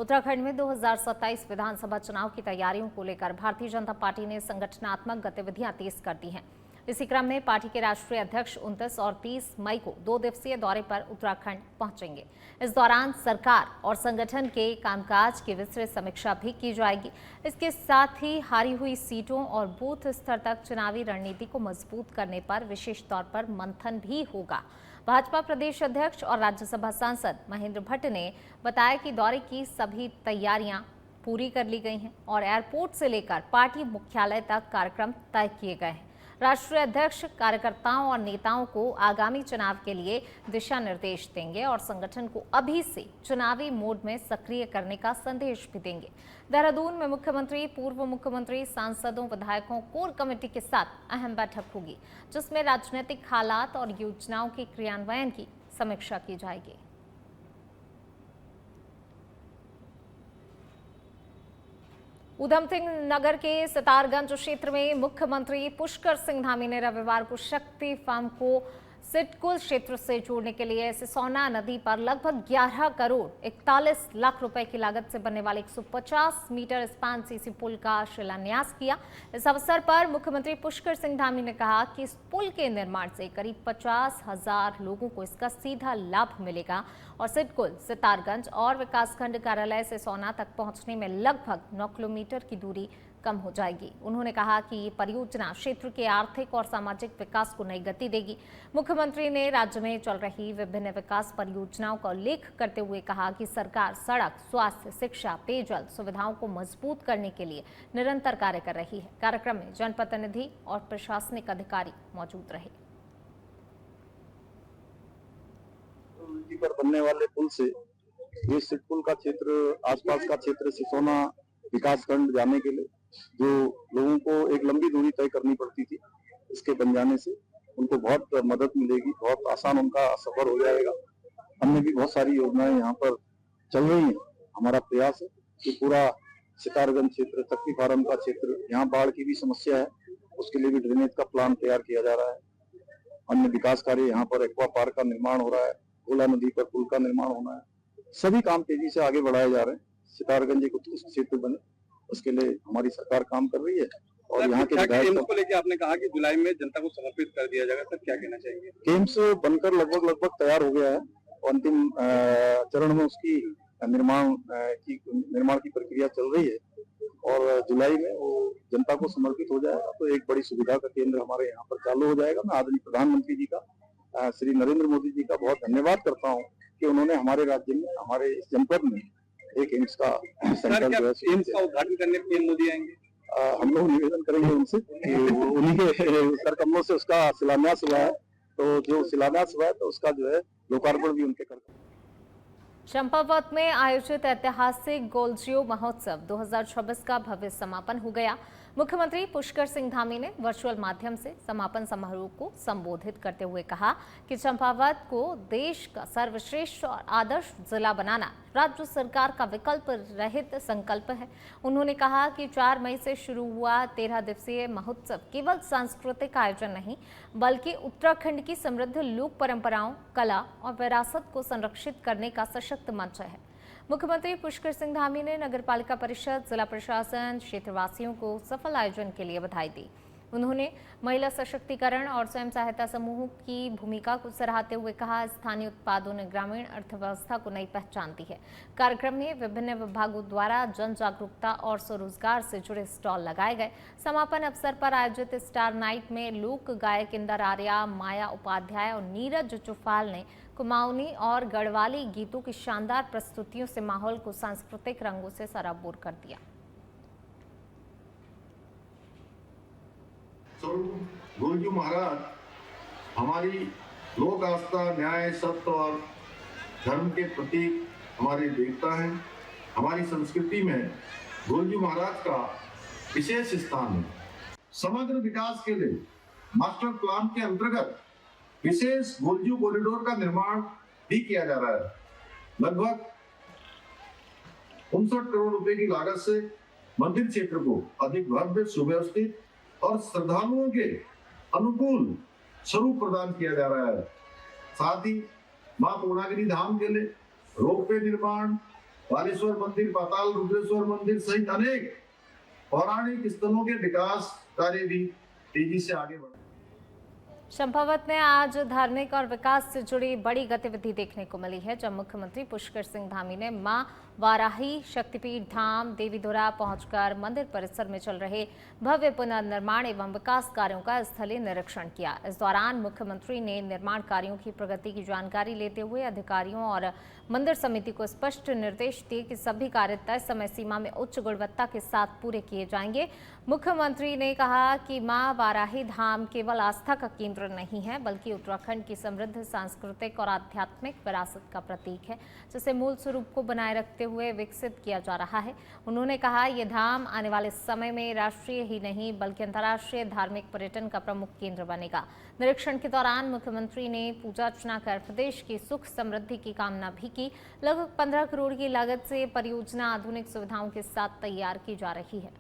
उत्तराखंड में 2027 विधानसभा चुनाव की तैयारियों को लेकर भारतीय जनता पार्टी ने संगठनात्मक गतिविधियां तेज कर दी हैं। इसी क्रम में पार्टी के राष्ट्रीय अध्यक्ष 29 और 30 मई को 2 दिवसीय दौरे पर उत्तराखंड पहुंचेंगे। इस दौरान सरकार और संगठन के कामकाज की विस्तृत समीक्षा भी की जाएगी। इसके साथ ही हारी हुई सीटों और बूथ स्तर तक चुनावी रणनीति को मजबूत करने पर विशेष तौर पर मंथन भी होगा। भाजपा प्रदेश अध्यक्ष और राज्यसभा सांसद महेंद्र भट्ट ने बताया कि दौरे की सभी तैयारियां पूरी कर ली गई हैं और एयरपोर्ट से लेकर पार्टी मुख्यालय तक कार्यक्रम तय किए गए हैं। राष्ट्रीय अध्यक्ष कार्यकर्ताओं और नेताओं को आगामी चुनाव के लिए दिशा निर्देश देंगे और संगठन को अभी से चुनावी मोड में सक्रिय करने का संदेश भी देंगे। देहरादून में मुख्यमंत्री, पूर्व मुख्यमंत्री, सांसदों, विधायकों, कोर कमेटी के साथ अहम बैठक होगी, जिसमें राजनीतिक हालात और योजनाओं के क्रियान्वयन की समीक्षा की जाएगी। उधमसिंह नगर के सितारगंज क्षेत्र में मुख्यमंत्री पुष्कर सिंह धामी ने रविवार को शक्ति फार्म को सिडकुल क्षेत्र से जोड़ने के लिए सिसोना नदी पर लगभग 11 करोड़ 41 लाख रुपए की लागत से बनने वाले 150 मीटर स्पान सीसी पुल का शिलान्यास किया। इस अवसर पर मुख्यमंत्री पुष्कर सिंह धामी ने कहा कि इस पुल के निर्माण से करीब 50,000 लोगों को इसका सीधा लाभ मिलेगा और सिडकुल, सितारगंज और विकासखंड कार्यालय सिसोना तक पहुंचने में लगभग 9 किलोमीटर की दूरी कम हो जाएगी। उन्होंने कहा कि ये परियोजना क्षेत्र के आर्थिक और सामाजिक विकास को नई गति देगी। मुख्यमंत्री ने राज्य में चल रही विभिन्न विकास परियोजनाओं का उल्लेख करते हुए कहा कि सरकार सड़क, स्वास्थ्य, शिक्षा, पेयजल सुविधाओं को मजबूत करने के लिए निरंतर कार्य कर रही है। कार्यक्रम में जनप्रतिनिधि और प्रशासनिक अधिकारी मौजूद रहे। पर बनने वाले पुल से ये सिडकुल का क्षेत्र, आसपास का क्षेत्र, सिसोना विकासखंड जाने के लिए जो लोगों को एक लंबी दूरी तय करनी पड़ती थी, इसके बन जाने से उनको बहुत मदद मिलेगी, बहुत आसान उनका सफर हो जाएगा। हमने भी बहुत सारी योजनाएं यहाँ पर चल रही हैं। हमारा प्रयास है कि पूरा सितारगंज क्षेत्र, शक्ति फार्म का क्षेत्र, यहाँ बाढ़ की भी समस्या है, उसके लिए भी ड्रेनेज का प्लान तैयार किया जा रहा है। अन्य विकास कार्य, यहाँ पर एक्वा पार्क का निर्माण हो रहा है, भोला नदी पर पुल का निर्माण होना है। सभी काम तेजी से आगे बढ़ाए जा रहे हैं। सितारगंज एक उत्कृष्ट क्षेत्र बने, उसके लिए हमारी सरकार काम कर रही है। और यहाँ के एम्स को लेकर आपने कहा कि जुलाई में जनता को समर्पित कर दिया जाएगा, सर क्या कहना चाहेंगे? एम्स बनकर लगभग तैयार हो गया है। अंतिम चरण में उसकी निर्माण की प्रक्रिया चल रही है और जुलाई में वो जनता को समर्पित हो जाएगा। तो एक बड़ी सुविधा का केंद्र हमारे यहाँ पर चालू हो जाएगा। मैं आदरणीय प्रधानमंत्री जी का, श्री नरेंद्र मोदी जी का बहुत धन्यवाद करता हूँ कि उन्होंने हमारे राज्य में, हमारे इस जनपद में एक एम्स का सेंटर जो है, एम्स का उद्घाटन करने पीएम मोदी आएंगे। हम लोग निवेदन करेंगे उनसे कि उन्हीं के करकमलों से उसका शिलान्यास हुआ है, तो जो शिलान्यास हुआ है तो उसका जो है लोकार्पण भी उनके कर। चंपावत में आयोजित ऐतिहासिक गोलजियो महोत्सव 2026 का भव्य समापन हो गया। मुख्यमंत्री पुष्कर सिंह धामी ने वर्चुअल माध्यम से समापन समारोह को संबोधित करते हुए कहा कि चंपावत को देश का सर्वश्रेष्ठ और आदर्श जिला बनाना राज्य सरकार का विकल्प रहित संकल्प है। उन्होंने कहा कि 4 मई से शुरू हुआ 13 दिवसीय महोत्सव केवल सांस्कृतिक आयोजन नहीं, बल्कि उत्तराखंड की समृद्ध लोक परंपराओं, कला और विरासत को संरक्षित करने का सशक्त मंच है। मुख्यमंत्री पुष्कर सिंह धामी ने नगरपालिका परिषद, जिला प्रशासन, क्षेत्रवासियों को सफल आयोजन के लिए बधाई दी। उन्होंने महिला सशक्तिकरण और स्वयं सहायता समूहों की भूमिका को सराहते हुए कहा, स्थानीय उत्पादों ने ग्रामीण अर्थव्यवस्था को नई पहचान दी है। कार्यक्रम में विभिन्न विभागों द्वारा जन जागरूकता और स्वरोजगार से जुड़े स्टॉल लगाए गए। समापन अवसर पर आयोजित स्टार नाइट में लोक गायक इंदर आर्या, माया उपाध्याय और नीरज चुफाल ने कुमाऊनी और गढ़वाली गीतों की शानदार प्रस्तुतियों से माहौल को सांस्कृतिक रंगों से सराबोर कर दिया। गोलजू महाराज हमारी लोक आस्था, न्याय, सत्य और धर्म के प्रतीक हमारे देवता हैं। हमारी संस्कृति में गोलजू महाराज का विशेष स्थान है। समग्र विकास के लिए मास्टर प्लान के अंतर्गत विशेष गोलजू कॉरिडोर का निर्माण भी किया जा रहा है। लगभग 59 करोड़ रुपए की लागत से मंदिर क्षेत्र को अधिक भव्य, सुव्यवस्थित और श्रद्धालुओं के अनुकूल स्वरूप प्रदान किया जा रहा है। साथ ही मां पूर्णागिरी धाम के लिए रोपवे निर्माण, बालेश्वर मंदिर, पाताल रुद्रेश्वर मंदिर सहित अनेक पौराणिक स्थलों के विकास कार्य भी तेजी से आगे बढ़े। चंपावत में आज धार्मिक और विकास से जुड़ी बड़ी गतिविधि देखने को मिली है, जब मुख्यमंत्री पुष्कर सिंह धामी ने मां वाराही शक्तिपीठ धाम देवीधुरा पहुंचकर मंदिर परिसर में चल रहे भव्य पुनर्निर्माण एवं विकास कार्यों का स्थलीय निरीक्षण किया। इस दौरान मुख्यमंत्री ने निर्माण कार्यों की प्रगति की जानकारी लेते हुए अधिकारियों और मंदिर समिति को स्पष्ट निर्देश दिए कि सभी कार्य तय समय सीमा में उच्च गुणवत्ता के साथ पूरे किए जाएंगे। मुख्यमंत्री ने कहा कि मां वाराही धाम केवल आस्था का केंद्र नहीं है, बल्कि उत्तराखंड की समृद्ध सांस्कृतिक और आध्यात्मिक विरासत का प्रतीक है, जिसे मूल स्वरूप को बनाए रखते हुए विकसित किया जा रहा है। उन्होंने कहा, यह धाम आने वाले समय में राष्ट्रीय ही नहीं बल्कि अंतर्राष्ट्रीय धार्मिक पर्यटन का प्रमुख केंद्र बनेगा। निरीक्षण के दौरान मुख्यमंत्री ने पूजा अर्चना कर प्रदेश की सुख समृद्धि की कामना भी की। लगभग 15 करोड़ की लागत से परियोजना आधुनिक सुविधाओं के साथ तैयार की जा रही है।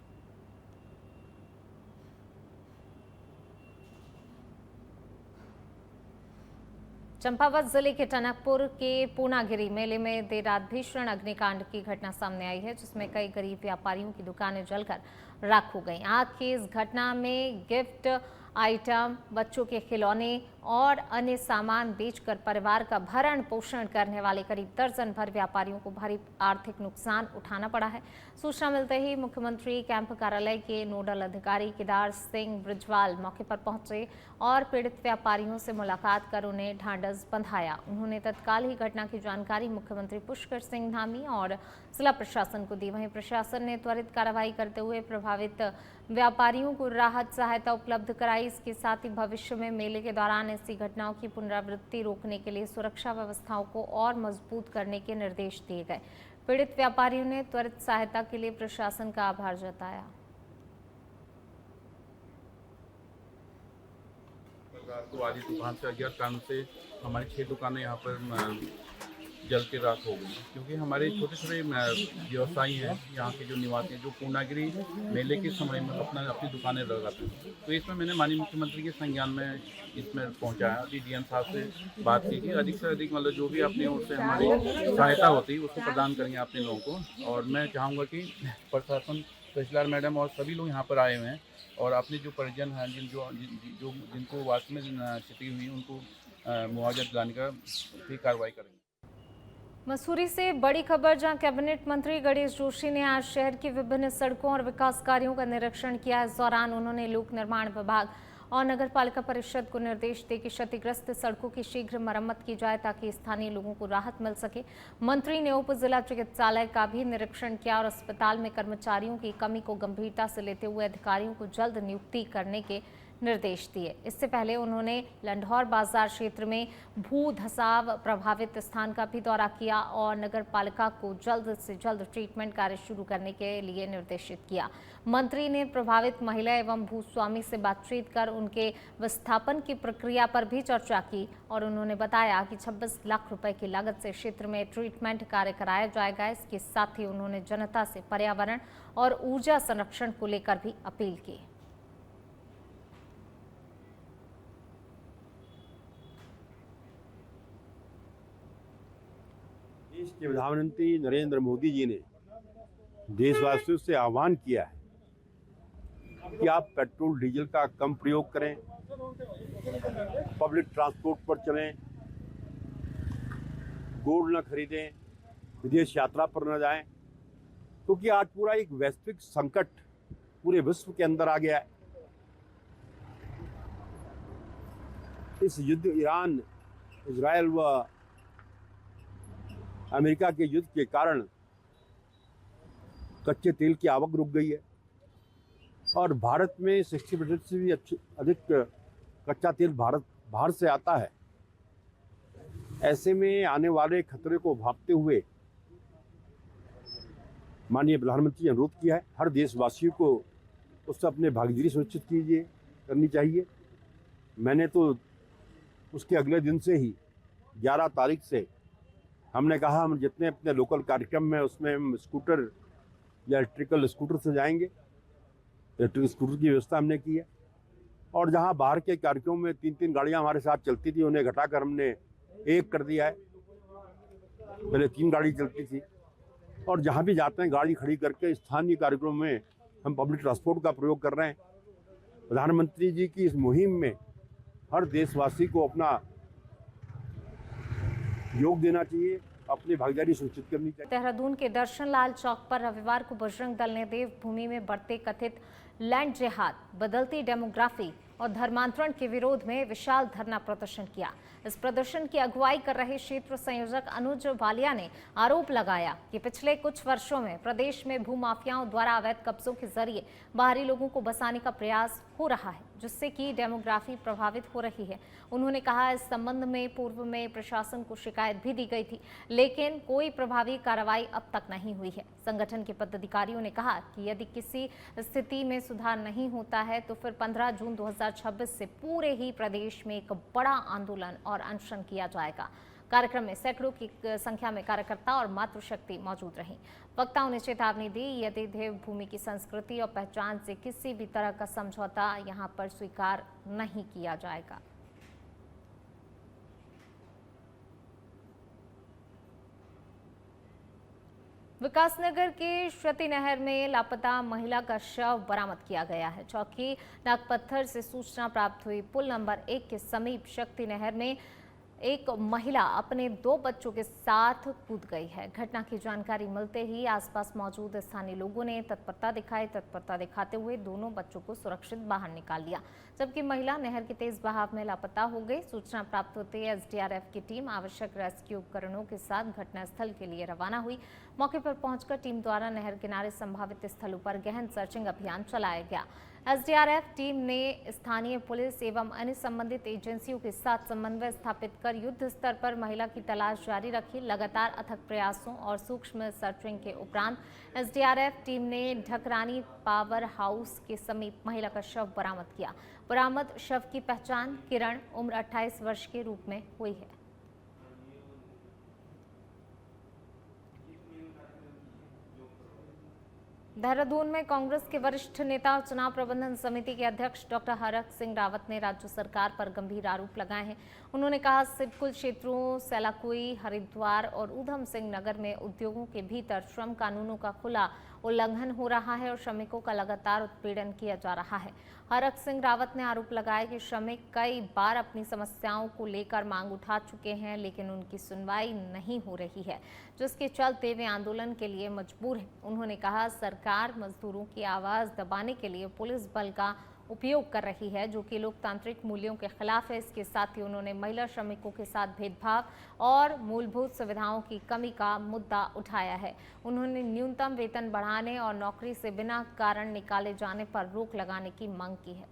चंपावत जिले के टनकपुर के पूर्णागिरी मेले में देर रात भीषण अग्निकांड की घटना सामने आई है, जिसमें कई गरीब व्यापारियों की दुकानें जलकर राख हो गईं। आग की इस घटना में गिफ्ट आइटम, बच्चों के खिलौने और अन्य सामान बेचकर परिवार का भरण पोषण करने वाले करीब दर्जन भर व्यापारियों को भारी आर्थिक नुकसान उठाना पड़ा है। सूचना मिलते ही मुख्यमंत्री कैंप कार्यालय के नोडल अधिकारी केदार सिंह ब्रिजवाल मौके पर पहुंचे और पीड़ित व्यापारियों से मुलाकात कर उन्हें ढांढस बंधाया। उन्होंने तत्काल ही घटना की जानकारी मुख्यमंत्री पुष्कर सिंह धामी और जिला प्रशासन को दी। वहीं प्रशासन ने त्वरित कार्रवाई करते हुए प्रभावित व्यापारियों को राहत सहायता उपलब्ध कराई। इसके साथ ही भविष्य में मेले के दौरान ऐसी घटनाओं की पुनरावृत्ति रोकने के लिए सुरक्षा व्यवस्थाओं को और मजबूत करने के निर्देश दिए गए। पीड़ित व्यापारियों ने त्वरित सहायता के लिए प्रशासन का आभार जताया। रात को आधी दुकान से अज्ञात कारण से हमारी 6 दुकानें यहाँ पर जल के राख हो गई, क्योंकि हमारे छोटे छोटे व्यवसायी हैं यहाँ के जो निवासी हैं, जो पूर्णागिरी मेले के समय में अपनी दुकानें लगाते हैं। तो इसमें मैंने माननीय मुख्यमंत्री के संज्ञान में इसमें पहुँचाया, अभी डीएम साहब से बात की कि अधिक से अधिक मतलब जो भी अपनी ओर से हमारी सहायता होती है उसको प्रदान करेंगे अपने लोगों को। और मैं चाहूँगा कि प्रशासन, तहसीलदार मैडम और सभी लोग यहाँ पर आए हुए हैं और अपने जो परिजन हैं जिनको वास्तव में क्षति हुई उनको मुआवजा दिलाने का भी कार्रवाई करेंगे। मसूरी से बड़ी खबर, जहां कैबिनेट मंत्री गणेश जोशी ने आज शहर की विभिन्न सड़कों और विकास कार्यों का निरीक्षण किया। इस दौरान उन्होंने लोक निर्माण विभाग और नगर पालिका परिषद को निर्देश दिए कि क्षतिग्रस्त सड़कों की शीघ्र मरम्मत की जाए ताकि स्थानीय लोगों को राहत मिल सके। मंत्री ने उप जिला चिकित्सालय का भी निरीक्षण किया और अस्पताल में कर्मचारियों की कमी को गंभीरता से लेते हुए अधिकारियों को जल्द नियुक्ति करने के निर्देश दिए। इससे पहले उन्होंने लंढौर बाजार क्षेत्र में भू धसाव प्रभावित स्थान का भी दौरा किया और नगर पालिका को जल्द से जल्द ट्रीटमेंट कार्य शुरू करने के लिए निर्देशित किया। मंत्री ने प्रभावित महिला एवं भूस्वामी से बातचीत कर उनके विस्थापन की प्रक्रिया पर भी चर्चा की और उन्होंने बताया कि 26 लाख रुपए की लागत से क्षेत्र में ट्रीटमेंट कार्य कराया जाएगा। इसके साथ ही उन्होंने जनता से पर्यावरण और ऊर्जा संरक्षण को लेकर भी अपील की। देश के प्रधानमंत्री नरेंद्र मोदी जी ने देशवासियों से आह्वान किया है कि आप पेट्रोल डीजल का कम प्रयोग करें, पब्लिक ट्रांसपोर्ट पर चलें, गोल्ड न खरीदें, विदेश यात्रा पर न जाएं, क्योंकि आज पूरा एक वैश्विक संकट पूरे विश्व के अंदर आ गया है। इस युद्ध, ईरान, इजराइल व अमेरिका के युद्ध के कारण कच्चे तेल की आवक रुक गई है और भारत में 60% से भी अधिक कच्चा तेल बाहर से आता है। ऐसे में आने वाले खतरे को भांपते हुए माननीय प्रधानमंत्री ने अनुरोध किया है हर देशवासियों को उससे अपने भागीदारी सुनिश्चित करनी चाहिए। मैंने तो उसके अगले दिन से ही 11 तारीख से हमने कहा हम जितने अपने लोकल कार्यक्रम में उसमें हम स्कूटर या इलेक्ट्रिकल स्कूटर से जाएंगे। इलेक्ट्रिक स्कूटर की व्यवस्था हमने की है और जहां बाहर के कार्यक्रमों में 3-3 गाड़ियां हमारे साथ चलती थी उन्हें घटाकर हमने 1 कर दिया है। पहले 3 गाड़ी चलती थी और जहाँ भी जाते हैं गाड़ी खड़ी करके स्थानीय कार्यक्रमों में हम पब्लिक ट्रांसपोर्ट का प्रयोग कर रहे हैं। प्रधानमंत्री जी की इस मुहिम में हर देशवासी को अपना योग देना चाहिए, अपनी भागीदारी सुनिश्चित करनी चाहिए। देहरादून के दर्शन लाल चौक पर रविवार को बजरंग दल ने देवभूमि में बढ़ते कथित लैंड जिहाद, बदलती डेमोग्राफी और धर्मांतरण के विरोध में विशाल धरना प्रदर्शन किया। इस प्रदर्शन की अगुवाई कर रहे क्षेत्र संयोजक अनुज वालिया ने आरोप लगाया कि पिछले कुछ वर्षों में प्रदेश में भूमाफियाओं द्वारा अवैध कब्जों के जरिए बाहरी लोगों को बसाने का प्रयास हो रहा है, जिससे कि डेमोग्राफी प्रभावित हो रही है। उन्होंने कहा, इस संबंध में पूर्व में प्रशासन को शिकायत भी दी गई थी, लेकिन कोई प्रभावी कार्रवाई अब तक नहीं हुई है। संगठन के पदाधिकारियों ने कहा कि यदि किसी स्थिति में सुधार नहीं होता है तो फिर 15 जून 2026 से पूरे ही प्रदेश में एक बड़ा आंदोलन और अनशन किया जाएगा। कार्यक्रम में सैकड़ों की संख्या में कार्यकर्ता और मातृशक्ति मौजूद रहीं। वक्ताओं ने चेतावनी दी, यदि देवभूमि की संस्कृति और पहचान से किसी भी तरह का समझौता यहां पर स्वीकार नहीं किया जाएगा। विकासनगर के शती नहर में लापता महिला का शव बरामद किया गया है। चौकी नागपत्थर से सूचना प्राप्त हुई। पुल नंबर 1 के समीप शक्ति नहर में एक महिला अपने 2 बच्चों के साथ कूद गई है। घटना की जानकारी मिलते ही आसपास मौजूद स्थानीय लोगों ने तत्परता दिखाते हुए दोनों बच्चों को सुरक्षित बाहर निकाल लिया, जबकि महिला नहर के तेज बहाव में लापता हो गई। सूचना प्राप्त होते ही एसडीआरएफ की टीम आवश्यक रेस्क्यू उपकरणों के साथ घटनास्थल के लिए रवाना हुई। मौके पर पहुंचकर टीम द्वारा नहर किनारे संभावित स्थलों पर गहन सर्चिंग अभियान चलाया गया। एसडीआरएफ टीम ने स्थानीय पुलिस एवं अन्य संबंधित एजेंसियों के साथ समन्वय स्थापित कर युद्ध स्तर पर महिला की तलाश जारी रखी। लगातार अथक प्रयासों और सूक्ष्म सर्चिंग के उपरांत एसडीआरएफ टीम ने ढकरानी पावर हाउस के समीप महिला का शव बरामद किया। बरामद शव की पहचान किरण, उम्र 28 वर्ष के रूप में हुई है। देहरादून में कांग्रेस के वरिष्ठ नेता और चुनाव प्रबंधन समिति के अध्यक्ष डॉक्टर हरक सिंह रावत ने राज्य सरकार पर गंभीर आरोप लगाए हैं। उन्होंने कहा, सिडकुल क्षेत्रों सेलाकुई, हरिद्वार और ऊधम सिंह नगर में उद्योगों के भीतर श्रम कानूनों का खुला उल्लंघन हो रहा है और श्रमिकों का लगातार उत्पीड़न किया जा रहा है। हरक सिंह रावत ने आरोप लगाया कि श्रमिक कई बार अपनी समस्याओं को लेकर मांग उठा चुके हैं, लेकिन उनकी सुनवाई नहीं हो रही है, जिसके चलते वे आंदोलन के लिए मजबूर हैं। उन्होंने कहा, सरकार मजदूरों की आवाज दबाने के लिए पुलिस बल का उपयोग कर रही है, जो कि लोकतांत्रिक मूल्यों के खिलाफ है। इसके साथ ही उन्होंने महिला श्रमिकों के साथ भेदभाव और मूलभूत सुविधाओं की कमी का मुद्दा उठाया है। उन्होंने न्यूनतम वेतन बढ़ाने और नौकरी से बिना कारण निकाले जाने पर रोक लगाने की मांग की है।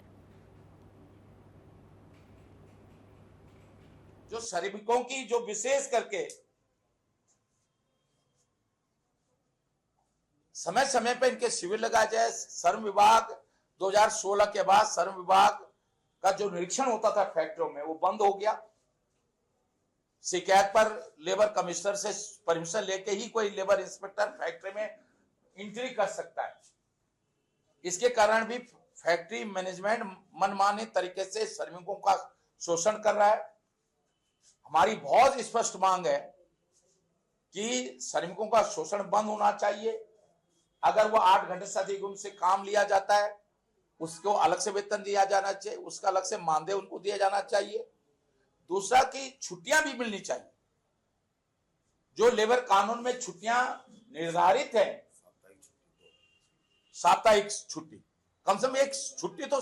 जो श्रमिकों की जो विशेष करके समय समय पर इनके शिविर लगाए जाए। श्रम विभाग 2016 के बाद श्रम विभाग का जो निरीक्षण होता था फैक्ट्रियों में, वो बंद हो गया। शिकायत पर लेबर कमिश्नर से परमिशन लेके ही कोई लेबर इंस्पेक्टर फैक्ट्री में एंट्री कर सकता है। इसके कारण भी फैक्ट्री मैनेजमेंट मनमाने तरीके से श्रमिकों का शोषण कर रहा है। हमारी बहुत स्पष्ट मांग है कि श्रमिकों का शोषण बंद होना चाहिए। अगर वो 8 घंटे से अधिक उनसे काम लिया जाता है, उसको अलग से वेतन दिया जाना चाहिए, उसका अलग से मानदेय उनको दिया जाना चाहिए। दूसरा कि छुट्टियां भी मिलनी चाहिए। जो लेबर कानून में छुट्टियां निर्धारित है, साप्ताहिक छुट्टी, कम से कम एक छुट्टी तो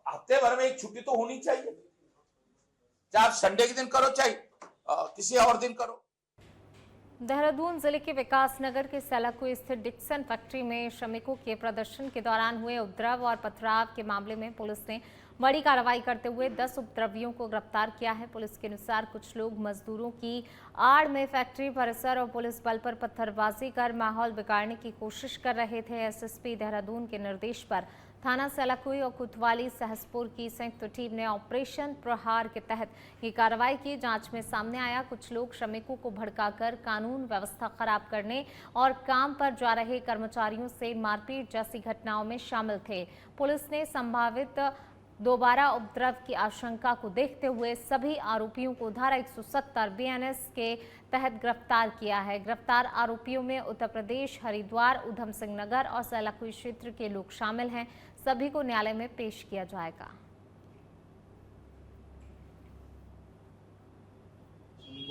हफ्ते भर में एक छुट्टी तो होनी चाहिए। चाहे आप संडे के दिन करो, चाहे किसी और दिन करो। देहरादून जिले के विकासनगर के सेलाकुई स्थित डिक्सन फैक्ट्री में श्रमिकों के प्रदर्शन के दौरान हुए उपद्रव और पथराव के मामले में पुलिस ने बड़ी कार्रवाई करते हुए 10 उपद्रवियों को गिरफ्तार किया है। पुलिस के अनुसार कुछ लोग मजदूरों की आड़ में फैक्ट्री परिसर और पुलिस बल पर पत्थरबाजी कर माहौल बिगाड़ने की कोशिश कर रहे थे। एसएसपी देहरादून के निर्देश पर थाना सेलाकुई और कोतवाली सहसपुर की संयुक्त टीम ने ऑपरेशन प्रहार के तहत ये कार्रवाई की। जांच में सामने आया, कुछ लोग श्रमिकों को भड़काकर कानून व्यवस्था खराब करने और काम पर जा रहे कर्मचारियों से मारपीट जैसी घटनाओं में शामिल थे। पुलिस ने संभावित दोबारा उपद्रव की आशंका को देखते हुए सभी आरोपियों को धारा 170 बीएनएस के तहत गिरफ्तार किया है। गिरफ्तार आरोपियों में उत्तर प्रदेश, हरिद्वार, उधम सिंह नगर और सैलाकुई क्षेत्र के लोग शामिल हैं। सभी को न्यायालय में पेश किया जाएगा।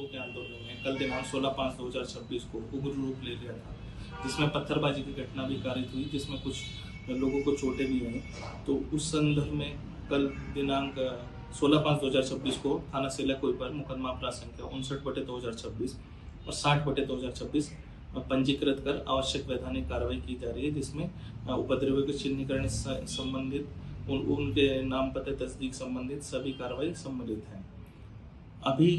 के आंदोलन में कल दिनांक 16/5/2026 को उग्र रूप ले लिया था, जिसमें पत्थरबाजी की घटना भी कारित हुई, जिसमें कुछ लोगों को चोटें भी आई। तो उस संदर्भ में कल दिनांक 16/5/2026 को थाना सैलाकुई पर मुकदमा अपराध संख्या 59/2026 और 60/2026 पंजीकृत कर आवश्यक वैधानिक कार्रवाई की जा रही है, जिसमें उपद्रवियों के चिन्हीकरण संबंधित उनके नाम पते तस्दीक संबंधित सभी कार्रवाई सम्मिलित हैं। अभी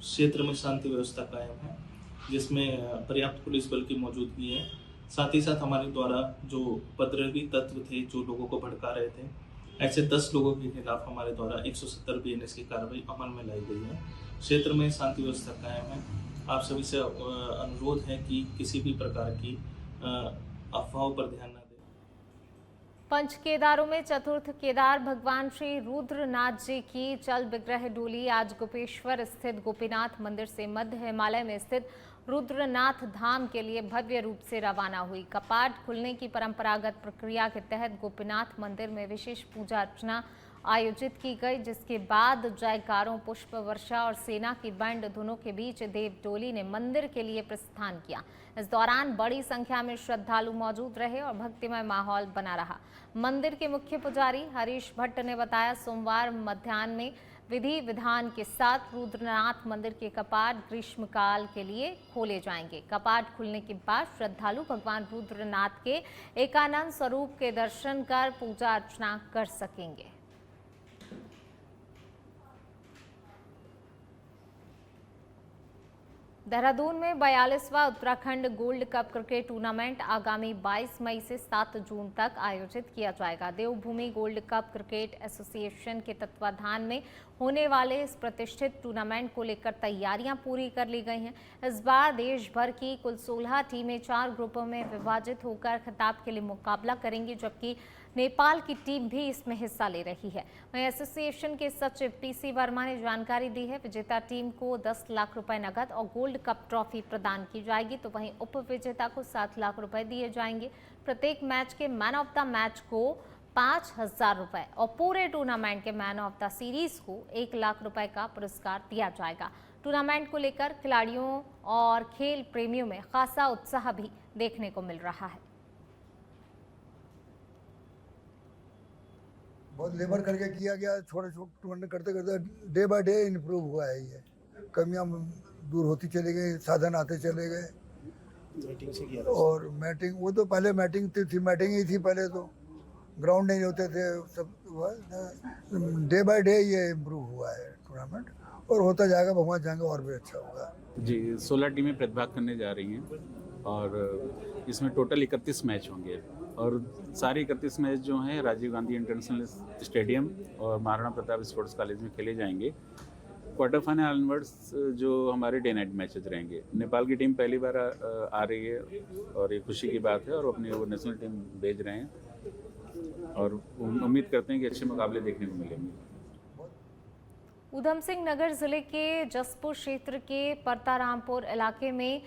क्षेत्र में शांति व्यवस्था कायम है, जिसमें पर्याप्त पुलिस बल की मौजूदगी है। साथ ही साथ हमारे द्वारा जो उपद्रवी तत्व थे, जो लोगों को भड़का रहे थे, ऐसे 10 लोगों के खिलाफ हमारे द्वारा 170 बीएनएस की कार्रवाई अमल में लाई गई है। क्षेत्र में शांति व्यवस्था कायम है। आप सभी से अनुरोध है कि किसी भी प्रकार की अफवाहों पर ध्यान न दें। पंच केदारों में चतुर्थ केदार भगवान श्री रुद्रनाथ जी की चल विग्रह डोली आज गोपेश्वर स्थित गोपीनाथ मंदिर से मध्य हिमालय में स्थित रुद्रनाथ धाम के लिए भव्य रूप से रवाना हुई। कपाट खुलने की परंपरागत प्रक्रिया के तहत गोपीनाथ मंदिर में विशेष पूजा अर्चना आयोजित की गई, जिसके बाद जयकारों, पुष्प वर्षा और सेना की बैंड धुनों के बीच देव डोली ने मंदिर के लिए प्रस्थान किया। इस दौरान बड़ी संख्या में श्रद्धालु मौजूद रहे और भक्तिमय माहौल बना रहा। मंदिर के मुख्य पुजारी हरीश भट्ट ने बताया, सोमवार मध्याह्न में विधि विधान के साथ रुद्रनाथ मंदिर के कपाट ग्रीष्मकाल के लिए खोले जाएंगे। कपाट खुलने के बाद श्रद्धालु भगवान रुद्रनाथ के एकानंद स्वरूप के दर्शन कर पूजा अर्चना कर सकेंगे। देहरादून में 42वां Uttarakhand gold cup cricket tournament आगामी 22 मई से 7 जून तक आयोजित किया जाएगा। देवभूमि गोल्ड कप क्रिकेट एसोसिएशन के तत्वाधान में होने वाले इस प्रतिष्ठित टूर्नामेंट को लेकर तैयारियां पूरी कर ली गई हैं। इस बार देश भर की कुल 16 टीमें 4 ग्रुपों में विभाजित होकर खिताब के लिए मुकाबला करेंगी, जबकि नेपाल की टीम भी इसमें हिस्सा ले रही है। वहीं एसोसिएशन के सचिव टीसी वर्मा ने जानकारी दी है, विजेता टीम को 10 लाख रुपए नकद और गोल्ड कप ट्रॉफी प्रदान की जाएगी, तो वहीं उप विजेता को 7 लाख रुपए दिए जाएंगे। प्रत्येक मैच के मैन ऑफ द मैच को 5,000 रुपए और पूरे टूर्नामेंट के मैन ऑफ द सीरीज को 1 लाख रुपए का पुरस्कार दिया जाएगा। टूर्नामेंट को लेकर खिलाड़ियों और खेल प्रेमियों में खासा उत्साह भी देखने को मिल रहा है। बहुत लेबर करके किया गया, छोटे छोटे टूर्नामेंट करते करते डे बाय डे इम्प्रूव हुआ है। ये कमियां दूर होती चली गई, साधन आते चले गए। और मैटिंग, वो तो पहले मैटिंग थी, मैटिंग ही थी पहले, तो ग्राउंड नहीं होते थे सब। डे बाय डे ये इम्प्रूव हुआ है टूर्नामेंट, और होता जाएगा, भगवान चाहेंगे और भी अच्छा होगा। जी, 16 टीमें प्रतिभाग करने जा रही हैं और इसमें टोटल 31 मैच होंगे और सारे 31 मैच जो हैं राजीव गांधी इंटरनेशनल स्टेडियम और महाराणा प्रताप स्पोर्ट्स कॉलेज में खेले जाएंगे। क्वार्टर फाइनल ऑनवर्ड्स जो हमारे डे नाइट मैचेज रहेंगे। नेपाल की टीम पहली बार आ रही है और ये खुशी की बात है और अपनी वो नेशनल टीम भेज रहे हैं और उम्मीद करते हैं कि अच्छे मुकाबले देखने को मिलेंगे। उधम सिंह नगर जिले के जसपुर क्षेत्र के परतारामपुर इलाके में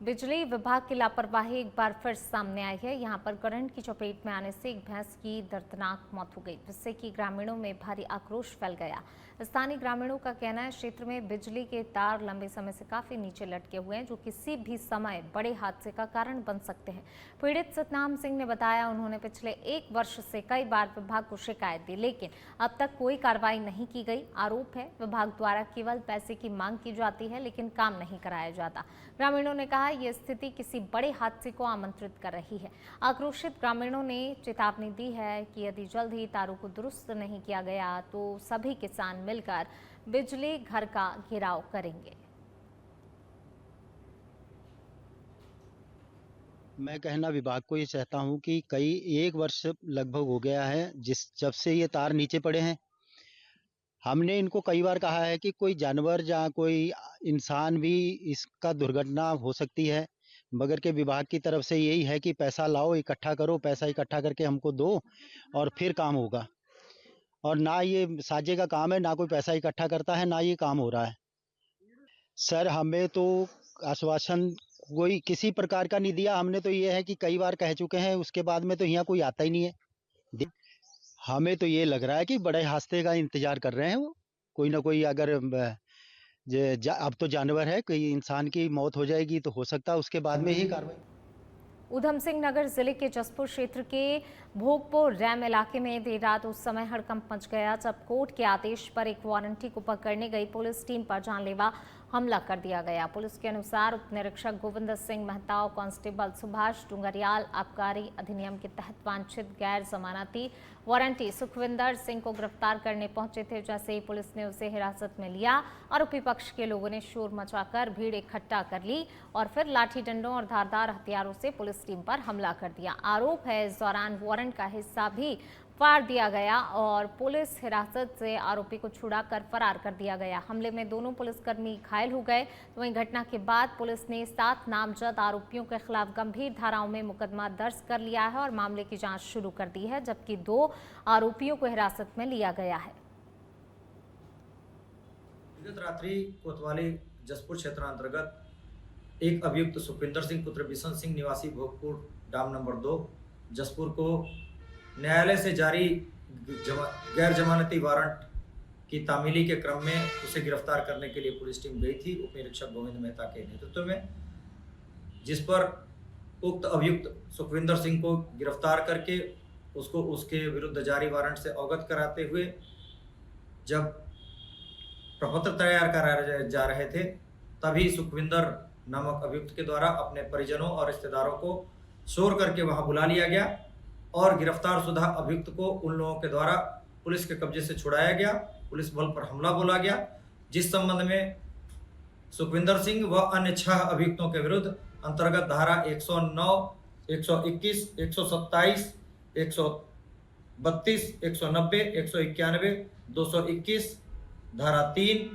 बिजली विभाग की लापरवाही एक बार फिर सामने आई है। यहां पर करंट की चपेट में आने से एक भैंस की दर्दनाक मौत हो गई, जिससे कि ग्रामीणों में भारी आक्रोश फैल गया। स्थानीय ग्रामीणों का कहना है, क्षेत्र में बिजली के तार लंबे समय से काफी नीचे लटके हुए हैं, जो किसी भी समय बड़े हादसे का कारण बन सकते हैं। पीड़ित सतनाम सिंह ने बताया, उन्होंने पिछले 1 वर्ष से कई बार विभाग को शिकायत दी, लेकिन अब तक कोई कार्रवाई नहीं की गई। आरोप है विभाग द्वारा केवल पैसे की मांग की जाती है, लेकिन काम नहीं कराया जाता। ग्रामीणों ने कहा, यह स्थिति किसी बड़े हादसे को आमंत्रित कर रही है। आक्रोशित ग्रामीणों ने चेतावनी दी है कि यदि जल्द ही तारों को दुरुस्त नहीं किया गया तो सभी किसान मिलकर बिजली घर का घेराव करेंगे। मैं कहना विभाग को ये चाहता हूं कि 1 वर्ष लगभग हो गया है जब से ये तार नीचे पड़े हैं। हमने इनको कई बार कहा है कि कोई जानवर या कोई इंसान भी इसका दुर्घटना हो सकती है, मगर के विभाग की तरफ से यही है कि पैसा लाओ, इकट्ठा करो, पैसा इकट्ठा करके हमको दो और फिर काम होगा। और ना ये साझे का काम है, ना कोई पैसा इकट्ठा करता है, ना ये काम हो रहा है। सर हमें तो आश्वासन कोई किसी प्रकार का नहीं दिया। हमने तो ये है कि कई बार कह चुके हैं, उसके बाद में तो यहाँ कोई आता ही नहीं है। हमें तो ये लग रहा है कि बड़े हादसे का इंतजार कर रहे हैं वो। कोई ना कोई अगर अब तो जानवर है, कोई इंसान की मौत हो जाएगी तो हो सकता है उसके बाद में ही कार्रवाई। ऊधम सिंह नगर जिले के जसपुर क्षेत्र के भोगपुर रैम इलाके में देर रात उस समय हड़कंप मच गया जब कोर्ट के आदेश पर एक वारंटी को पकड़ने गई पुलिस टीम पर जानलेवा हमला कर दिया गया। पुलिस के अनुसार उप निरीक्षक गोविंद सिंह मेहता और कांस्टेबल सुभाष डुंगरियाल आबकारी अधिनियम के तहत वांछित गैर जमानती वारंटी सुखविंदर सिंह को गिरफ्तार करने पहुंचे थे। जैसे ही पुलिस ने उसे हिरासत में लिया, आरोपी पक्ष के लोगों ने शोर मचाकर भीड़ इकट्ठा कर ली और फिर लाठी डंडों और धारदार हथियारों से पुलिस टीम पर हमला कर दिया। आरोप है इस दौरान वारंट का हिस्सा भी फाड़ दिया गया और पुलिस हिरासत से आरोपी को छुड़ाकर फरार कर दिया गया। हमले में दोनों पुलिसकर्मी घायल हो गए। तो वहीं घटना के बाद पुलिस ने 7 नामजद आरोपियों के खिलाफ गंभीर धाराओं में मुकदमा दर्ज कर लिया है और मामले की जांच शुरू कर दी है, जबकि 2 आरोपियों को हिरासत में लिया गया है। विगत रात्रि कोतवाली जसपुर क्षेत्र अंतर्गत एक अभियुक्त सुखविंदर सिंह पुत्र बिशन सिंह निवासी भोगपुर डाम नंबर 2 जसपुर को न्यायालय से जारी गैर जमानती वारंट की तामीली के क्रम में उसे गिरफ्तार करने के लिए पुलिस टीम गई थी उप निरीक्षक गोविंद मेहता के नेतृत्व में, जिस पर उक्त अभियुक्त सुखविंदर सिंह को गिरफ्तार करके उसको उसके विरुद्ध जारी वारंट से अवगत कराते हुए जब प्रपत्र तैयार कराए जा रहे थे, तभी सुखविंदर नामक अभियुक्त के द्वारा अपने परिजनों और रिश्तेदारों को शोर करके वहां बुला लिया गया और गिरफ्तार शुदा अभियुक्त को उन लोगों के द्वारा पुलिस के कब्जे से छुड़ाया गया। पुलिस बल पर हमला बोला गया, जिस संबंध में सुखविंदर सिंह व अन्य 6 अभियुक्तों के विरुद्ध अंतर्गत धारा 109, 121, 127, 132, 190, 191, 221, धारा 3,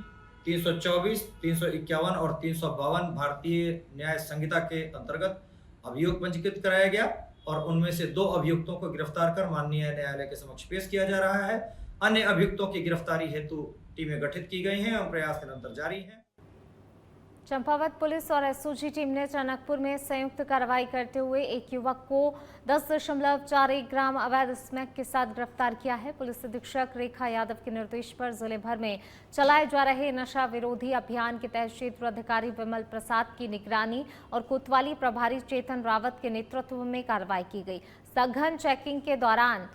324, 351 और 352 भारतीय न्याय संहिता के अंतर्गत अभियोग पंजीकृत कराया गया और उनमें से 2 अभियुक्तों को गिरफ्तार कर माननीय न्यायालय के समक्ष पेश किया जा रहा है। अन्य अभियुक्तों की गिरफ्तारी हेतु टीमें गठित की गई हैं और प्रयास निरंतर जारी हैं। चंपावत पुलिस और एसओजी टीम ने टनकपुर में संयुक्त कार्रवाई करते हुए एक युवक को 10.41 ग्राम अवैध स्मैक के साथ गिरफ्तार किया है। पुलिस अधीक्षक रेखा यादव के निर्देश पर जिले भर में चलाए जा रहे नशा विरोधी अभियान के तहत क्षेत्र अधिकारी विमल प्रसाद की निगरानी और कोतवाली प्रभारी चेतन रावत के नेतृत्व में कार्रवाई की गई। सघन चेकिंग के दौरान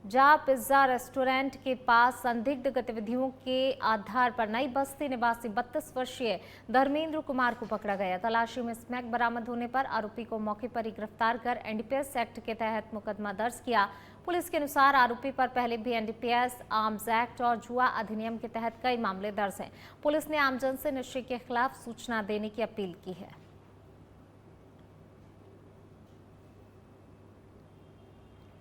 जा पिज्जा रेस्टोरेंट के पास संदिग्ध गतिविधियों के आधार पर नई बस्ती निवासी 32 वर्षीय धर्मेंद्र कुमार को पकड़ा गया। तलाशी में स्मैक बरामद होने पर आरोपी को मौके पर ही गिरफ्तार कर एनडीपीएस एक्ट के तहत मुकदमा दर्ज किया। पुलिस के अनुसार आरोपी पर पहले भी एनडीपीएस, आर्म्स एक्ट और जुआ अधिनियम के तहत कई मामले दर्ज हैं। पुलिस ने आमजन से नशे के खिलाफ सूचना देने की अपील की है।